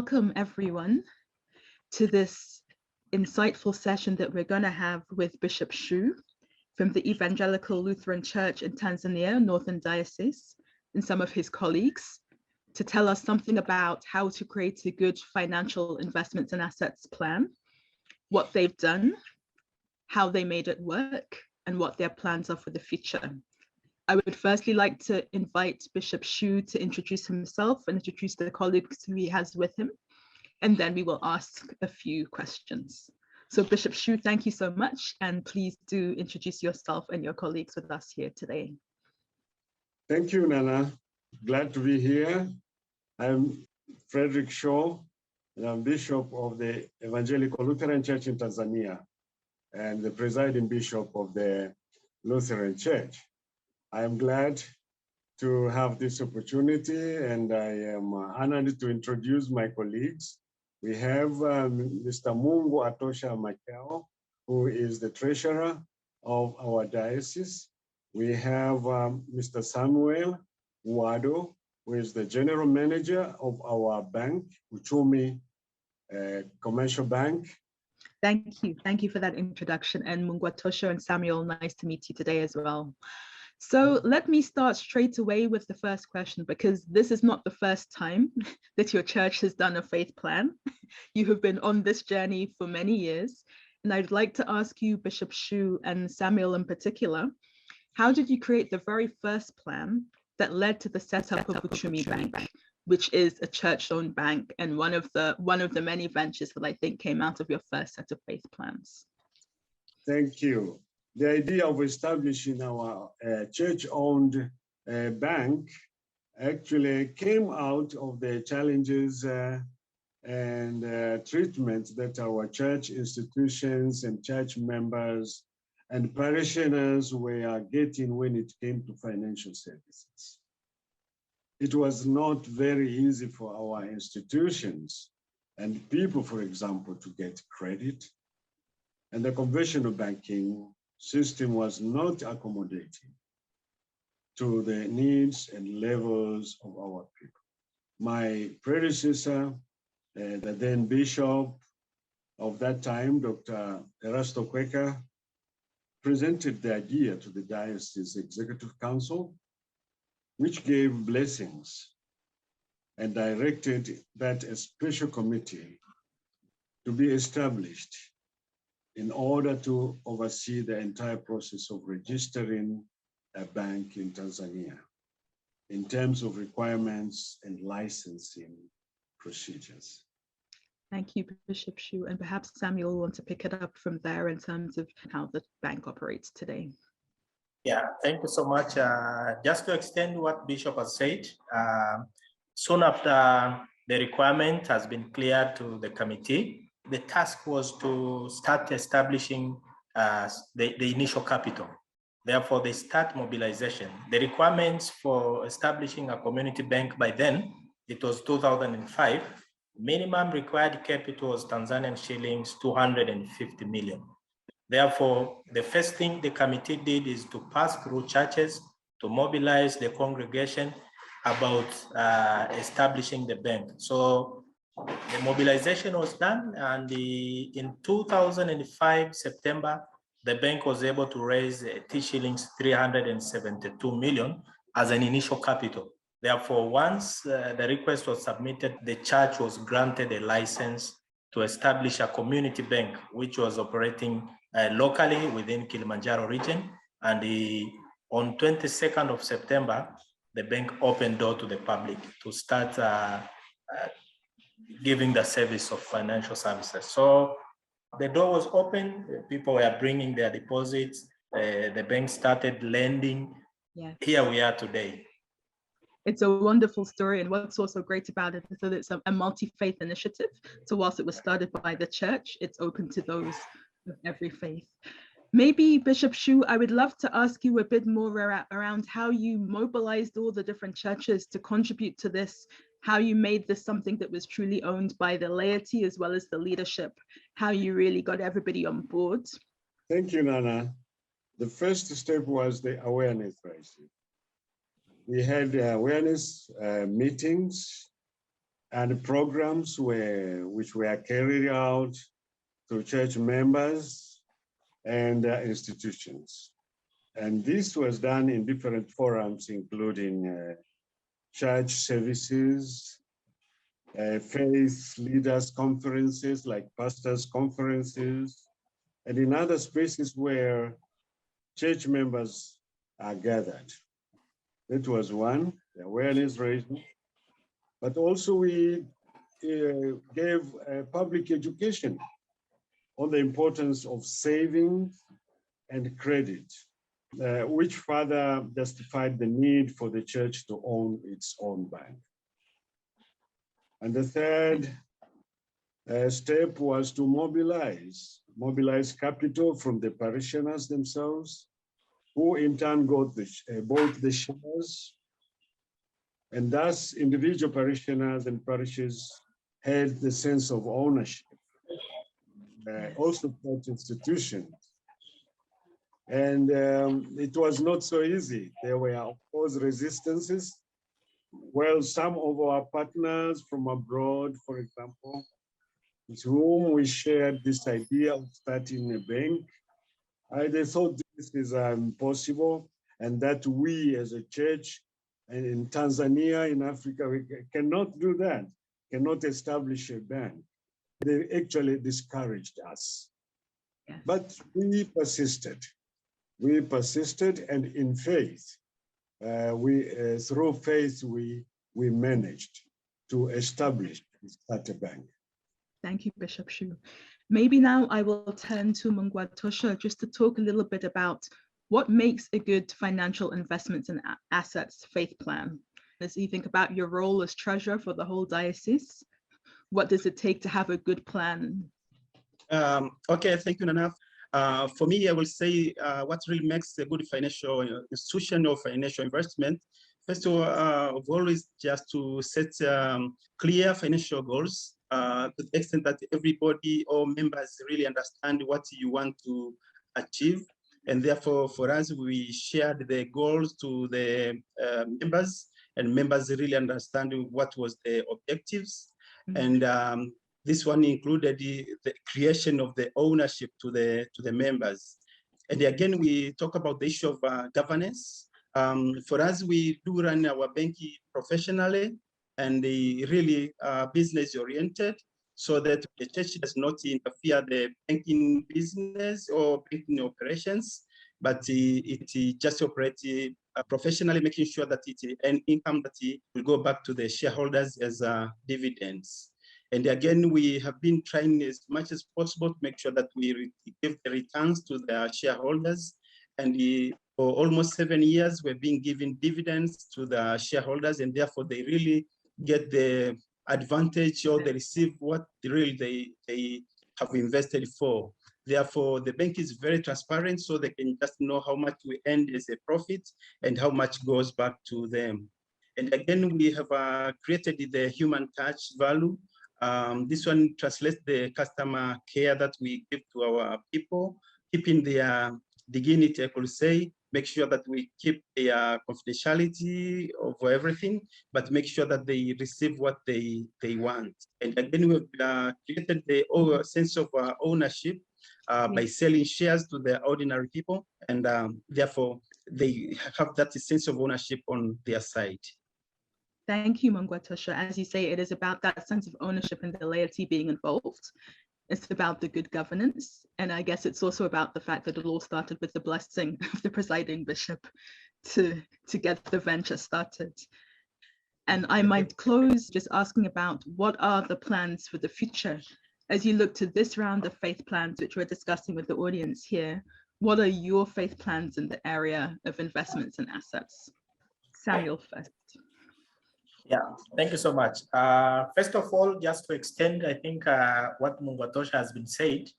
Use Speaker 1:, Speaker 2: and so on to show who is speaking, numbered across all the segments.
Speaker 1: welcome everyone to this insightful session that we're going to have with Bishop Shoo from the Evangelical Lutheran Church in Tanzania, Northern Diocese, and some of his colleagues to tell us something about how to create a good financial investments and assets plan, what they've done, how they made it work, and what their plans are for the future. I would firstly like to invite Bishop Shoo to introduce himself and introduce the colleagues who he has with him, and then we will ask a few questions. So Bishop Shoo, thank you so much, and please do introduce yourself and your colleagues with us here today.
Speaker 2: Thank you, Nana. Glad to be here. I'm Fredrick Shoo, and I'm Bishop of the Evangelical Lutheran Church in Tanzania and the presiding bishop of the Lutheran Church. I am glad to have this opportunity, and I am honored to introduce my colleagues. We have Mr. Munguatosha Makyao, who is the treasurer of our diocese. We have Mr. Samwel Wadu, who is the general manager of our bank, Uchumi Commercial Bank.
Speaker 1: Thank you for that introduction. And Munguatosha and Samuel, nice to meet you today as well. So let me start straight away with the first question, because this is not the first time that your church has done a faith plan. You have been on this journey for many years. And I'd like to ask you, Bishop Shoo and Samuel in particular, how did you create the very first plan that led to the setup of Uchumi Bank, which is a church-owned bank and one of the many ventures that I think came out of your first set of faith plans?
Speaker 2: Thank you. The idea of establishing our church-owned bank actually came out of the challenges and treatment that our church institutions and church members and parishioners were getting when it came to financial services. It was not very easy for our institutions and people, for example, to get credit, and the conventional banking system was not accommodating to the needs and levels of our people. My predecessor, the then bishop of that time, Dr. Erasto Kweka, presented the idea to the diocese executive council, which gave blessings and directed that a special committee to be established in order to oversee the entire process of registering a bank in Tanzania in terms of requirements and licensing procedures.
Speaker 1: Thank you, Bishop Shoo. And perhaps Samuel will want to pick it up from there in terms of how the bank operates today.
Speaker 3: Yeah, thank you so much. Just to extend what Bishop has said, soon after the requirement has been cleared to the committee, the task was to start establishing the initial capital. Therefore, they start mobilization. The requirements for establishing a community bank by then, it was 2005. Minimum required capital was Tanzanian shillings 250 million. Therefore, the first thing the committee did is to pass through churches to mobilize the congregation about establishing the bank. So the mobilization was done, and in 2005, September, the bank was able to raise shillings 372 million as an initial capital. Therefore, once the request was submitted, the church was granted a license to establish a community bank, which was operating locally within Kilimanjaro region. And on 22nd of September, the bank opened door to the public to start giving the service of financial services. So the door was open, people were bringing their deposits, the bank started lending.
Speaker 1: Yeah.
Speaker 3: Here we are today.
Speaker 1: It's a wonderful story, and what's also great about it is that it's a multi-faith initiative. So whilst it was started by the church, it's open to those of every faith. Maybe Bishop Shoo, I would love to ask you a bit more around how you mobilized all the different churches to contribute to this, how you made this something that was truly owned by the laity as well as the leadership, how you really got everybody on board.
Speaker 2: Thank you, Nana. The first step was the awareness raising. We had awareness meetings and programs which were carried out through church members and institutions. And this was done in different forums, including church services, faith leaders conferences like pastors conferences, and in other spaces where church members are gathered. That was one, the awareness raising. But also we gave public education on the importance of savings and credit, which further justified the need for the church to own its own bank. And the third step was to mobilize capital from the parishioners themselves, who in turn bought the shares. And thus individual parishioners and parishes had the sense of ownership, also church institutions. And it was not so easy. There were, of course, resistances. Well, some of our partners from abroad, for example, with whom we shared this idea of starting a bank, they thought this is impossible, and that we as a church, and in Tanzania, in Africa, we cannot do that, cannot establish a bank. They actually discouraged us.
Speaker 1: Yes.
Speaker 2: But we persisted. We persisted, and in faith, through faith, we managed to establish such a bank.
Speaker 1: Thank you, Bishop Shoo. Maybe now I will turn to Munguatosha just to talk a little bit about what makes a good financial investments and assets faith plan. As you think about your role as treasurer for the whole diocese, what does it take to have a good plan?
Speaker 4: Okay, thank you, Nana. For me, I will say what really makes a good financial institution or financial investment. First of all, always just to set clear financial goals to the extent that everybody or members really understand what you want to achieve. And therefore, for us, we shared the goals to the members, and members really understand what was the objectives. Mm-hmm. And this one included the creation of the ownership to the members. And again, we talk about the issue of governance. For us, we do run our banking professionally and really business oriented, so that the church does not interfere the banking business or banking operations, but it just operates professionally, making sure that an income that will go back to the shareholders as dividends. And again, we have been trying as much as possible to make sure that we give the returns to the shareholders. And for almost 7 years, we've been giving dividends to the shareholders, and therefore they really get the advantage, or they receive what really they have invested for. Therefore, the bank is very transparent, so they can just know how much we earn as a profit and how much goes back to them. And again, we have created the human touch value. This one translates the customer care that we give to our people, keeping their dignity, I could say, make sure that we keep their confidentiality of everything, but make sure that they receive what they want. And again, we've created the sense of ownership by selling shares to the ordinary people, and therefore they have that sense of ownership on their side.
Speaker 1: Thank you, Munguatosha. As you say, it is about that sense of ownership and the laity being involved. It's about the good governance. And I guess it's also about the fact that it all started with the blessing of the presiding bishop to get the venture started. And I might close just asking about what are the plans for the future? As you look to this round of faith plans, which we're discussing with the audience here, what are your faith plans in the area of investments and assets? Samwel first.
Speaker 3: Yeah, thank you so much. First of all, just to extend, I think what Munguatosha has been said,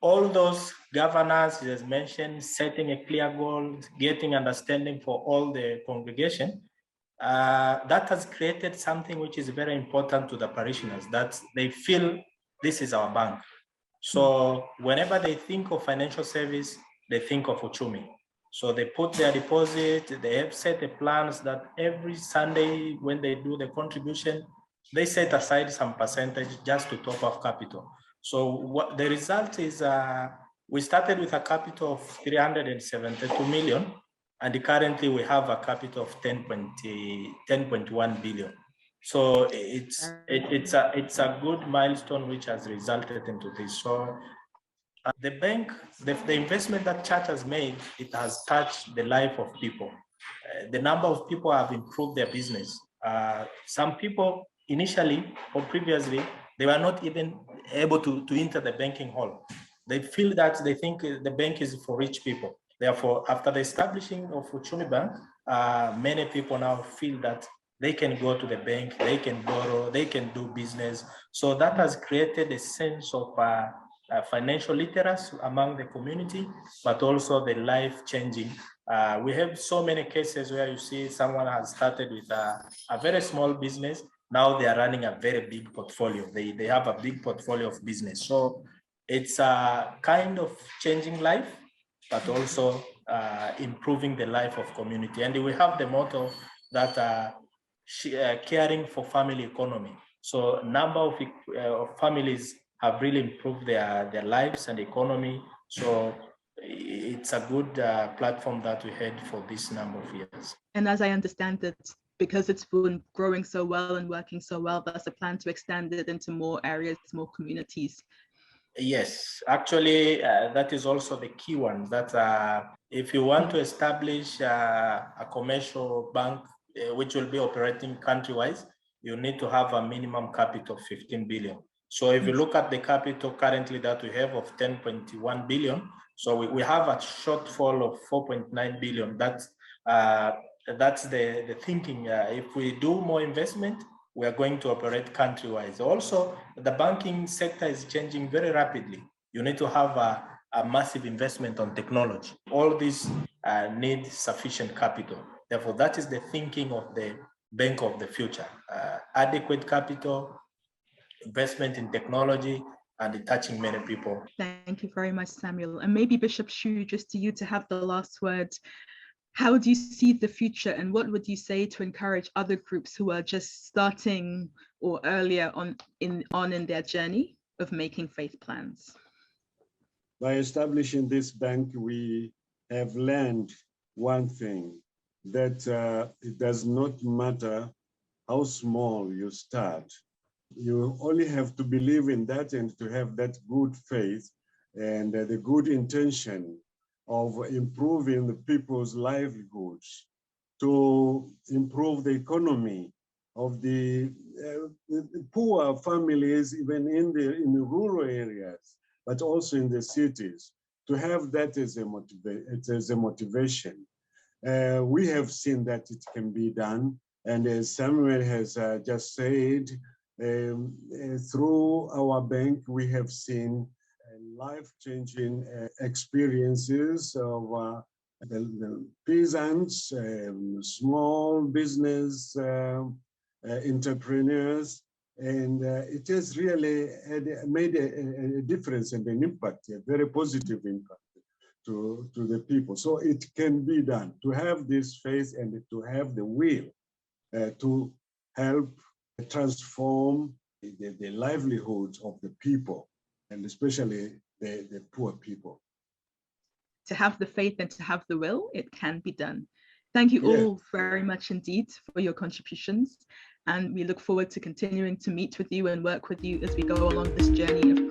Speaker 3: all those governors, he has mentioned, setting a clear goal, getting understanding for all the congregation, that has created something which is very important to the parishioners, that they feel this is our bank. So whenever they think of financial service, they think of Uchumi. So they put their deposit, they have set the plans that every Sunday when they do the contribution, they set aside some percentage just to top up capital. So what the result is, we started with a capital of 372 million, and currently we have a capital of 10.1 billion. So it's a good milestone which has resulted into this. So the bank, the investment that Church has made, it has touched the life of people. The number of people have improved their business. Some people initially or previously, they were not even able to enter the banking hall. They feel that they think the bank is for rich people. Therefore, after the establishing of Uchumi Bank, many people now feel that they can go to the bank, they can borrow, they can do business. So that has created a sense of financial literacy among the community, but also the life-changing. We have so many cases where you see someone has started with a very small business. Now they are running a very big portfolio. They have a big portfolio of business. So it's a kind of changing life, but also improving the life of community. And we have the motto that caring for family economy. So number of families have really improved their lives and economy. So it's a good platform that we had for this number of years.
Speaker 1: And as I understand it, because it's been growing so well and working so well, there's a plan to extend it into more areas, more communities.
Speaker 3: Yes, actually, that is also the key one, that if you want to establish a commercial bank, which will be operating country-wise, you need to have a minimum capital of 15 billion. So if you look at the capital currently that we have of 10.1 billion, so we have a shortfall of 4.9 billion. That's the thinking. If we do more investment, we are going to operate country-wise. Also, the banking sector is changing very rapidly. You need to have a massive investment on technology. All these need sufficient capital. Therefore, that is the thinking of the bank of the future. Adequate capital, investment in technology, and touching many people.
Speaker 1: Thank you very much, Samwel. And maybe Bishop Shoo, just to you to have the last word. How do you see the future, and what would you say to encourage other groups who are just starting or earlier on in their journey of making faith plans?
Speaker 2: By establishing this bank, we have learned one thing, that it does not matter how small you start. You only have to believe in that and to have that good faith and the good intention of improving the people's livelihoods, to improve the economy of the poor families, even in the rural areas, but also in the cities, to have that as a motivation. We have seen that it can be done. And as Samwel has just said, through our bank, we have seen life-changing experiences of the peasants, small business entrepreneurs, and it has really made a difference and an impact, a very positive impact to the people. So it can be done, to have this faith and to have the will to help transform the livelihoods of the people, and especially the poor people.
Speaker 1: To have the faith and to have the will, it can be done. Thank you all very much indeed for your contributions. And we look forward to continuing to meet with you and work with you as we go along this journey of